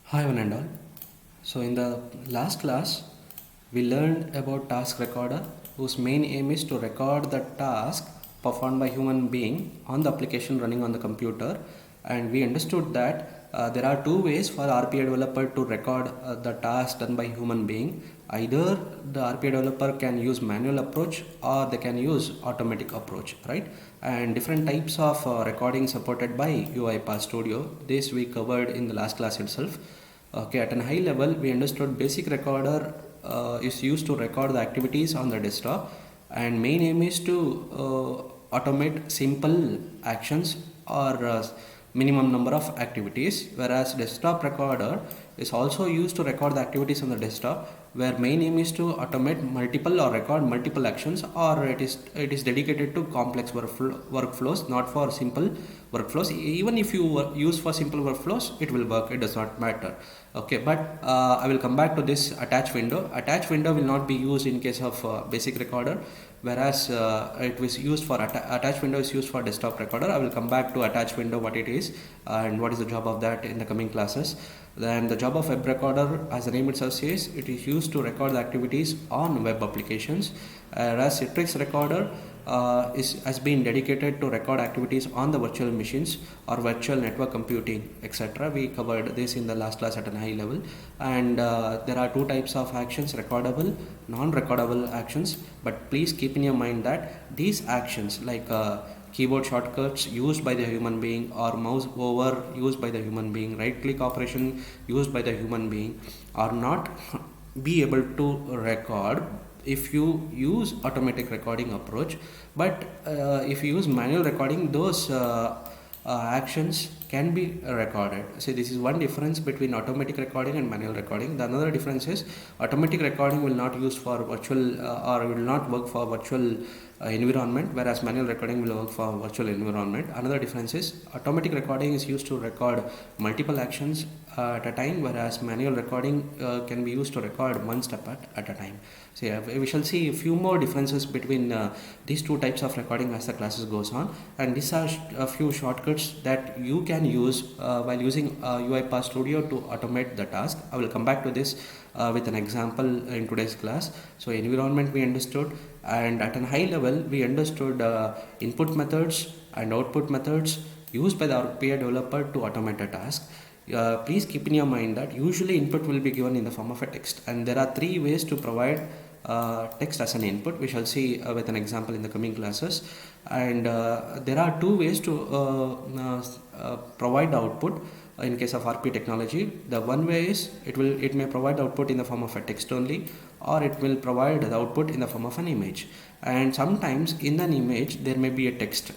Hi one and all. So in the last class, we learned about task recorder whose main aim is to record the task performed by human being on the application running on the computer, and we understood that there are two ways for RPA developer to record the task done by human being. Either the RPA developer can use manual approach or they can use automatic approach, right? And different types of recording supported by UiPath Studio. This we covered in the last class itself. Okay, at a high level, we understood basic recorder is used to record the activities on the desktop, and main aim is to automate simple actions or minimum number of activities, whereas desktop recorder is also used to record the activities on the desktop, where main aim is to automate multiple or record multiple actions, or it is dedicated to complex workflows, not for simple workflows. Even if you use for simple workflows, it will work, it does not matter. Okay, but I will come back to this attach window will not be used in case of basic recorder, whereas it was used for attach window is used for desktop recorder. I will come back to attach window, what it is and what is the job of that in the coming classes. Then the job of web recorder, as the name itself says, it is used to record the activities on web applications, whereas Citrix recorder has been dedicated to record activities on the virtual machines or virtual network computing, etc. We covered this in the last class at a high level. And there are two types of actions: recordable, non-recordable actions. But please keep in your mind that these actions, like keyboard shortcuts used by the human being, or mouse over used by the human being, right click operation used by the human being, are not be able to record if you use automatic recording approach. But if you use manual recording, those actions can be recorded. So this is one difference between automatic recording and manual recording. The another difference is automatic recording will not use for virtual or will not work for virtual environment, whereas manual recording will work for virtual environment. Another difference is automatic recording is used to record multiple actions at a time, whereas manual recording can be used to record one step at a time. So yeah, we shall see a few more differences between these two types of recording as the classes goes on, and these are a few shortcuts that you can use while using UiPath Studio to automate the task. I will come back to this with an example in today's class. So environment we understood, and at a high level we understood input methods and output methods used by the RPA developer to automate a task. Please keep in your mind that usually input will be given in the form of a text, and there are three ways to provide text as an input. We shall see with an example in the coming classes. And there are two ways to provide output in case of RP technology. The one way is it may provide output in the form of a text only, or it will provide the output in the form of an image. And sometimes in an image there may be a text,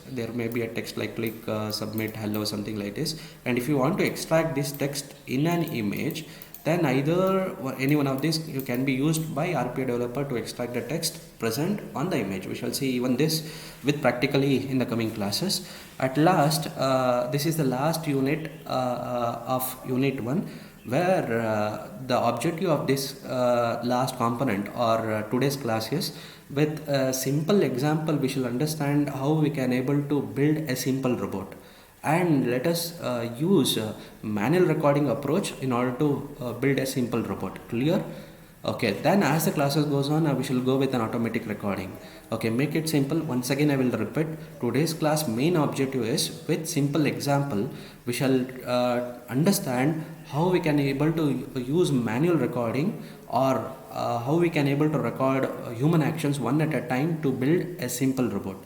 like click submit hello, something like this. And if you want to extract this text in an image, then either any one of these you can be used by RPA developer to extract the text present on the image. We shall see even this with practically in the coming classes. At last, this is the last unit of unit 1, where the objective of this last component or today's class is, with a simple example we shall understand how we can able to build a simple robot. And let us use manual recording approach in order to build a simple robot. Clear? Okay, then as the classes goes on, we shall go with an automatic recording. Okay, make it simple. Once again I will repeat, today's class main objective is, with simple example we shall understand how we can able to use manual recording, or how we can able to record human actions one at a time to build a simple robot.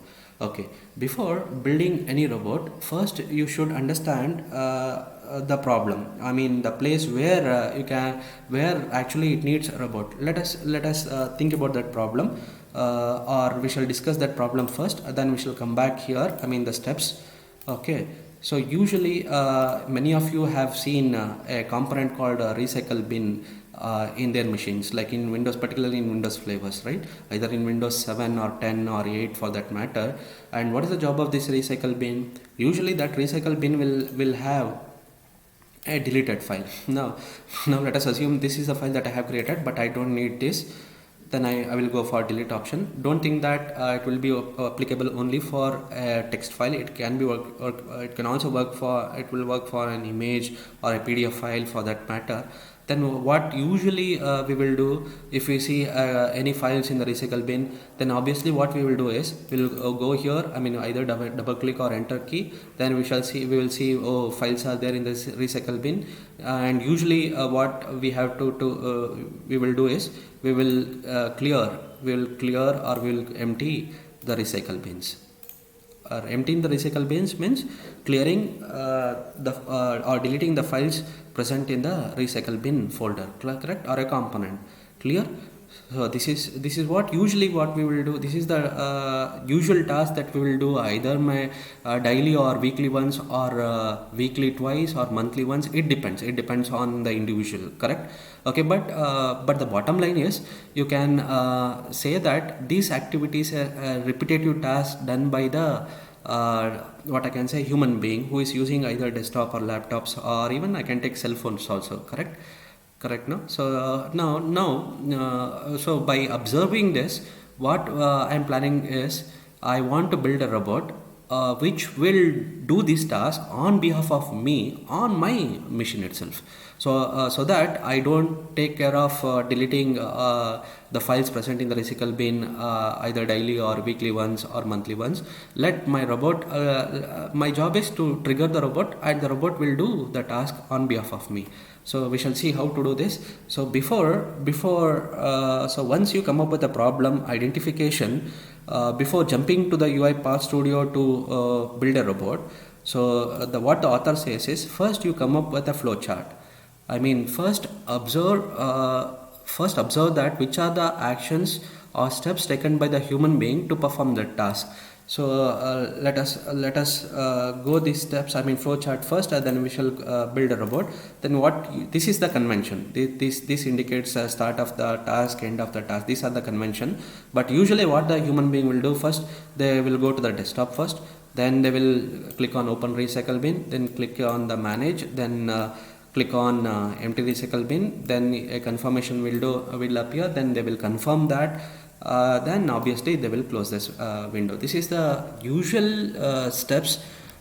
Okay, before building any robot, first you should understand the problem. I mean the place where where actually it needs a robot. Let us think about that problem, or we shall discuss that problem first, then we shall come back here, I mean the steps. Okay, so usually many of you have seen a component called a recycle bin in their machines, like in Windows, particularly in Windows flavors, right? Either in Windows 7 or 10 or 8 for that matter. And what is the job of this recycle bin? Usually that recycle bin will have a deleted file. Now let us assume this is the file that I have created, but I don't need this. then I will go for delete option. Don't think that it will be applicable only for a text file. It can be it can also work for, it will work for an image or a PDF file for that matter. Then what usually we will do, if we see any files in the recycle bin, then obviously what we will do is we'll go here, I mean either double click or enter key, then we will see, oh, files are there in this recycle bin. And usually what we have to we will do is we will clear or we will empty the recycle bins. Emptying the recycle bins means clearing or deleting the files present in the recycle bin folder, correct, or a component. Clear? So this is what usually what we will do. This is the usual task that we will do, either my daily or weekly once, or weekly twice, or monthly once. It depends on the individual, correct? Okay, but the bottom line is, you can say that these activities are repetitive tasks done by the what I can say, human being who is using either desktop or laptops, or even I can take cell phones also, correct? No? So so by observing this, what I am planning is, I want to build a robot which will do this task on behalf of me on my machine itself. So that I don't take care of deleting the files present in the recycle bin either daily or weekly once or monthly once. Let my robot, my job is to trigger the robot, and the robot will do the task on behalf of me. So we shall see how to do this. So so once you come up with a problem identification, before jumping to the UiPath Studio to build a robot, so what the author says is, first you come up with a flow chart. I mean, first observe that which are the actions or steps taken by the human being to perform the task. So let us go these steps, I mean flow chart first, and then we shall build a robot. Then this is the convention. This indicates the start of the task, end of the task. These are the convention. But usually what the human being will do, first they will go to the desktop first, then they will click on open recycle bin, then click on the manage, then click on empty recycle bin, then a confirmation window will appear, then they will confirm that. Then obviously they will close this window. This is the usual steps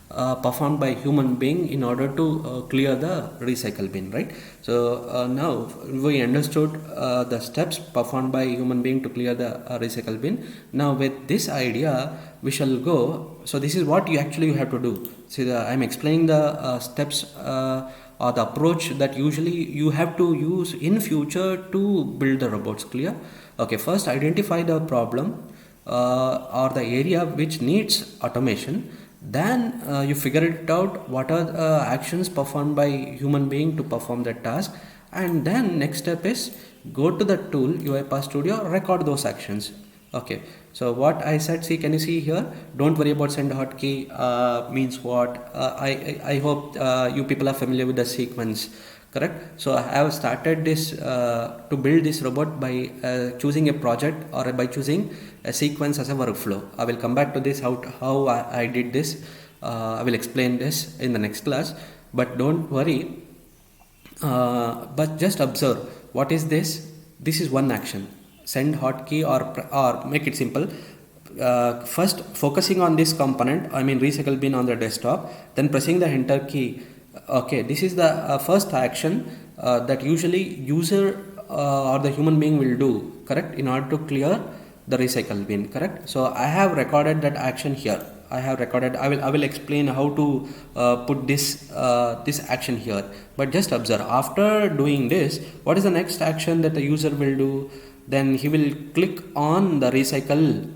performed by human being in order to clear the recycle bin, right? So now we understood the steps performed by human being to clear the recycle bin. Now with this idea we shall go. So this is what you have to do. See, I'm explaining the steps or the approach that usually you have to use in future to build the robots. Clear? Okay, first identify the problem or the area which needs automation. Then you figure it out, what are the actions performed by human being to perform that task. And then next step is go to the tool UiPath Studio, record those actions. Okay, so what I said, see, can you see here? Don't worry about send hotkey means what? I hope you people are familiar with the sequence, correct? So I have started this to build this robot by choosing a project or by choosing a sequence as a workflow. I will come back to this, how I did this. I will explain this in the next class, but don't worry, but just observe, what is this? This is one action. Send hotkey or make it simple. First focusing on this component, I mean recycle bin on the desktop, then pressing the enter key. Okay, this is the first action that usually user or the human being will do, correct, in order to clear the recycle bin, correct? So I have recorded that action here. I will explain how to put this action here, but just observe, after doing this, what is the next action that the user will do? Then he will click on the recycle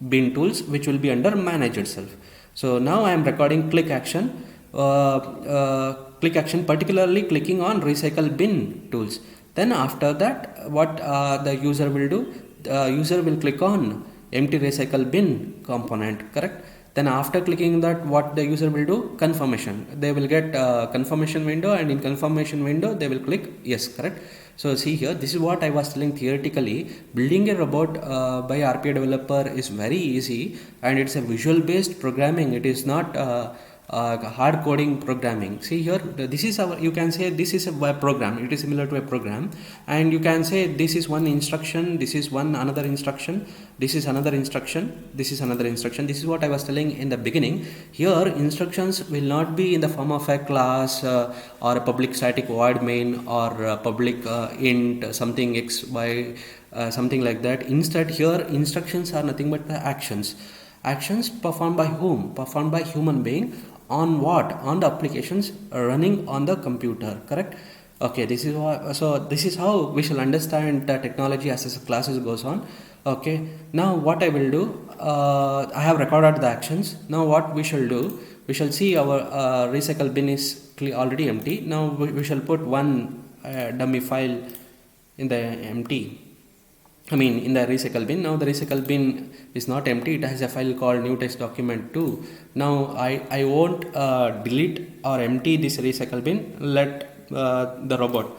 bin tools, which will be under manage itself. So now I am recording click action, particularly clicking on recycle bin tools. Then after that, what the user will do? The user will click on empty recycle bin component, correct? Then after clicking that, what the user will do? Confirmation. They will get confirmation window, and in confirmation window they will click yes, correct? So see here, this is what I was telling theoretically. Building a robot by RPA developer is very easy, and it's a visual based programming. It is not hard coding programming. See here, this is our, you can say this is a web program, it is similar to a program, and you can say this is one instruction, this is one another instruction, this is another instruction, this is another instruction. This is what I was telling in the beginning. Here instructions will not be in the form of a class or a public static void main or public int something x y something like that. Instead here instructions are nothing but the actions. Actions performed by whom? Performed by human being on what? On the applications running on the computer, correct? Okay, this is what, so this is how we shall understand the technology as the classes goes on. Okay, now what I will do, I have recorded the actions. Now what we shall do, we shall see our recycle bin is already empty. Now we shall put one dummy file in the empty, in the recycle bin. Now the recycle bin is not empty, it has a file called new text document 2. Now I won't delete or empty this recycle bin. Let the robot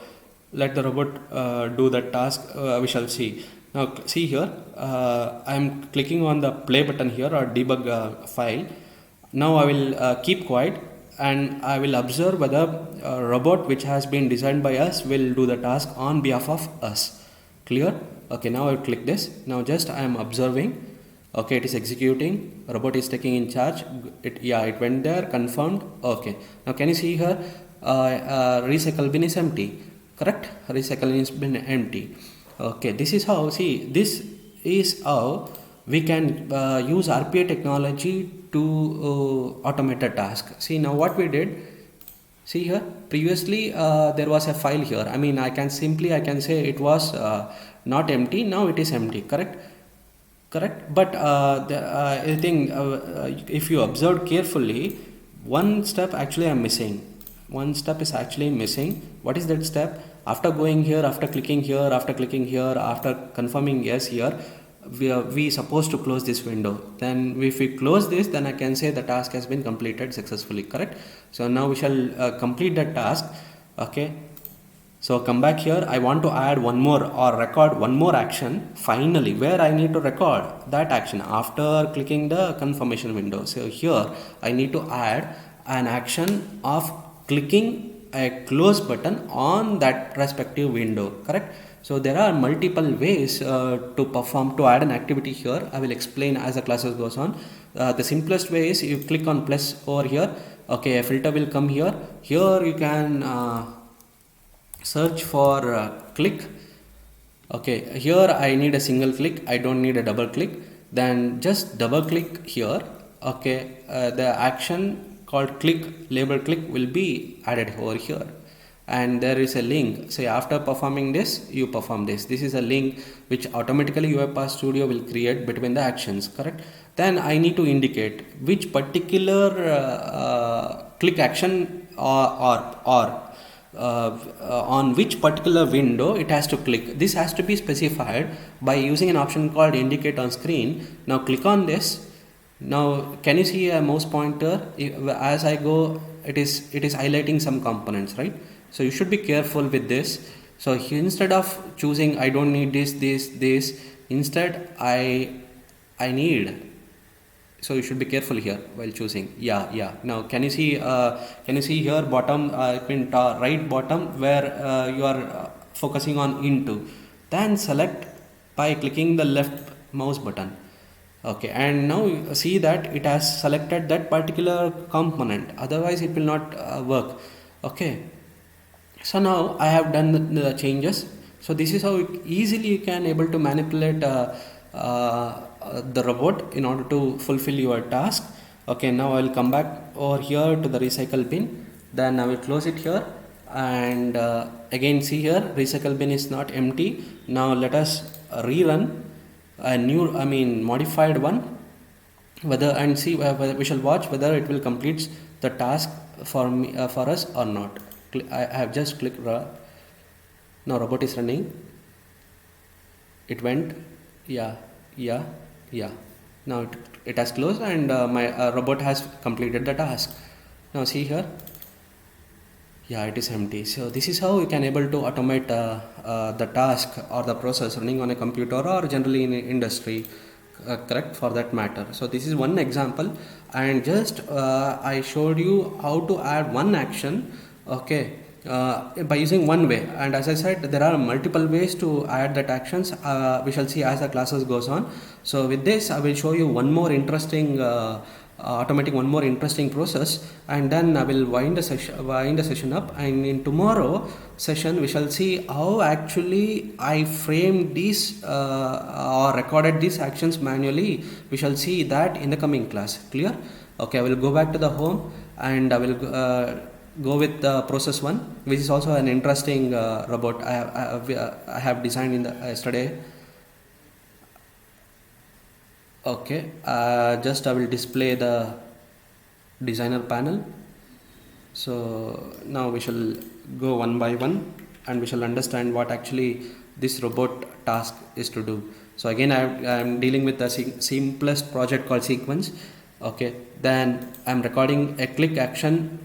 do the task. We shall see. Now see here, I am clicking on the play button here or debug file. Now I will keep quiet and I will observe whether a robot which has been designed by us will do the task on behalf of us. Clear? Okay, now I will click this. Now just I am observing. Okay, it is executing. Robot is taking in charge. It went there, confirmed. Okay. Now can you see here? Recycle bin is empty. Correct? Recycle bin is been empty. Okay, this is how. See, this is how we can use RPA technology to automate a task. See now what we did. See here, previously there was a file here. I can say it was not empty. Now it is empty. Correct. But I think if you observe carefully, one step actually I'm missing. One step is actually missing. What is that step? After going here, after clicking here, after confirming yes here, we supposed to close this window. Then if we close this, then I can say the task has been completed successfully. Correct? So now we shall complete that task. Okay. So come back here. I want to add one more or record one more action finally, where I need to record that action after clicking the confirmation window. So here I need to add an action of clicking a close button on that respective window. Correct? So there are multiple ways to add an activity here. I will explain as the classes goes on. The simplest way is you click on plus over here. Okay, a filter will come here. Here you can search for click. Okay, here I need a single click. I don't need a double click. Then just double click here. Okay, the action called click, label click will be added over here. And there is a link. Say after performing this, you perform this. This is a link which automatically UiPath Studio will create between the actions. Correct? Then I need to indicate which particular click action or on which particular window it has to click. This has to be specified by using an option called indicate on screen. Now click on this. Now can you see a mouse pointer? As I go, it is highlighting some components, right? So you should be careful with this. So instead of choosing I don't need this, instead I need. So you should be careful here while choosing. Yeah. Now can you see here bottom, right bottom where you are focusing on into. Then select by clicking the left mouse button. Okay, and now you see that it has selected that particular component. Otherwise it will not work. Okay. So now I have done the changes. So this is how easily you can able to manipulate the robot in order to fulfill your task. Okay, now I will come back over here to the recycle bin. Then I will close it here and again see here recycle bin is not empty. Now let us rerun a new modified one, whether and see whether we shall watch whether it will complete the task for me for us or not. I have just clicked now robot is running. It went. Yeah. Now it has closed and my robot has completed the task. Now see here. Yeah, it is empty. So this is how you can able to automate the task or the process running on a computer or generally in industry. correct for that matter. So this is one example, and just I showed you how to add one action, okay, by using one way. And as I said, there are multiple ways to add that actions. We shall see as the classes goes on. So with this, I will show you one more interesting automating one more interesting process, and then I will wind the session up. And in tomorrow session we shall see how actually I framed these or recorded these actions manually. We shall see that in the coming class. Clear? Okay, I will go back to the home and I will go with process 1, which is also an interesting robot I have designed in the yesterday. Okay, just I will display the designer panel. So now we shall go one by one and we shall understand what actually this robot task is to do. So again, I am dealing with the simplest project called sequence. Okay, then I am recording a click action,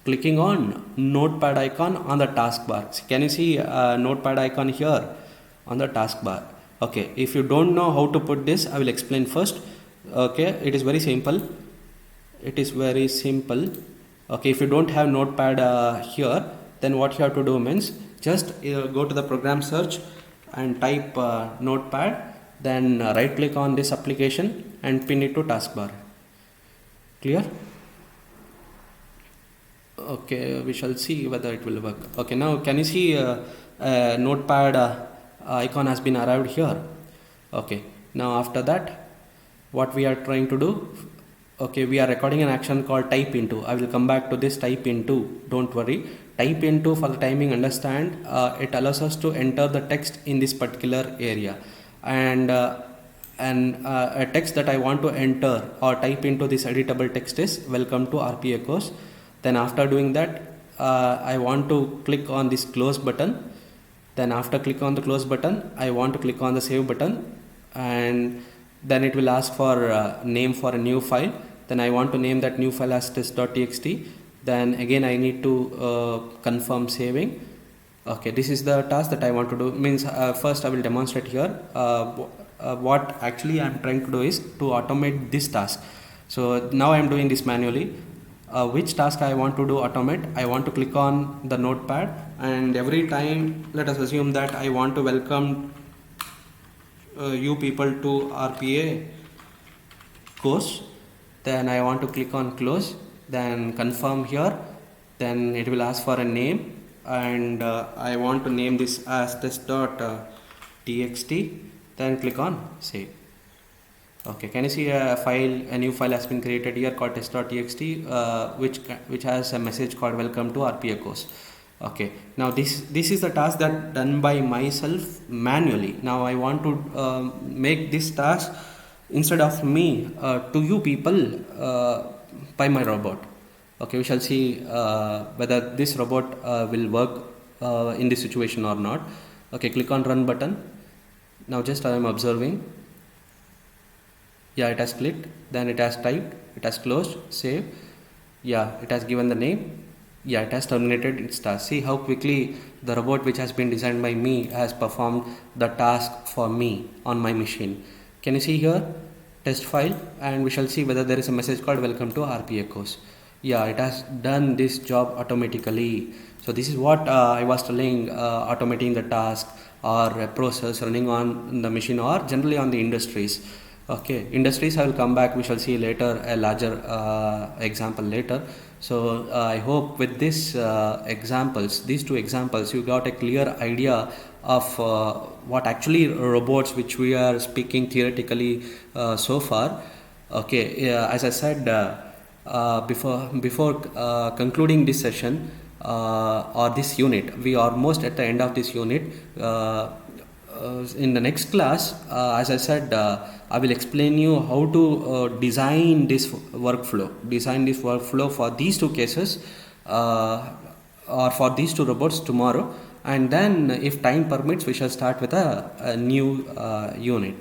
clicking on notepad icon on the taskbar. Can you see a notepad icon here on the taskbar? Okay, if you don't know how to put this, I will explain first. Okay, it is very simple. Okay, if you don't have notepad here, then what you have to do means just go to the program search and type notepad, then right click on this application and pin it to taskbar. Clear? Okay, we shall see whether it will work. Okay, now can you see notepad icon has been arrived here. Okay, now after that, what we are trying to do, okay, we are recording an action called type into. I will come back to this type into, don't worry. Type into, for the timing, understand, it allows us to enter the text in this particular area, and a text that I want to enter or type into this editable text is welcome to RPA course. Then after doing that, I want to click on this close button. Then after click on the close button, I want to click on the save button, and then it will ask for name for a new file. Then I want to name that new file as test.txt. Then again I need to confirm saving. Okay, this is the task that I want to do. Means first I will demonstrate here. What actually I am trying to do is to automate this task. So now I am doing this manually. Which task I want to do automate? I want to click on the notepad, and every time, let us assume that I want to welcome you people to RPA course. Then I want to click on close, then confirm here. Then it will ask for a name, and I want to name this as test.txt. Then click on save. Okay, can you see a new file has been created here called test.txt, which has a message called welcome to RPA course. Okay, now this is the task that done by myself manually. Now I want to make this task instead of me to you people by my robot. Okay, we shall see whether this robot will work in this situation or not. Okay, click on run button. Now just I am observing. Yeah, it has clicked, then it has typed, it has closed, save. Yeah, it has given the name. Yeah, it has terminated its task. See how quickly the robot which has been designed by me has performed the task for me on my machine. Can you see here test file, and we shall see whether there is a message called welcome to RPA course. Yeah, it has done this job automatically. So this is what I was telling, automating the task or a process running on the machine or generally on the industries. Okay, industries I will come back, we shall see later a larger example later. So I hope with this these two examples, you got a clear idea of what actually robots which we are speaking theoretically so far. Okay, as I said before concluding this session or this unit, we are almost at the end of this unit. In the next class, as I said, I will explain you how to design this workflow for these two cases or for these two robots tomorrow, and then if time permits we shall start with a new unit.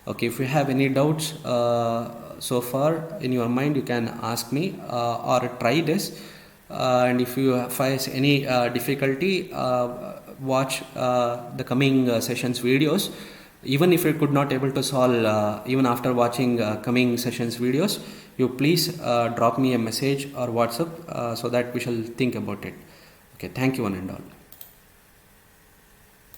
Okay, if you have any doubts so far in your mind, you can ask me or try this, and if you face any difficulty, watch the coming sessions videos. even if you could not able to solve, even after watching coming sessions videos, you please drop me a message or WhatsApp so that we shall think about it. Okay, thank you one and all.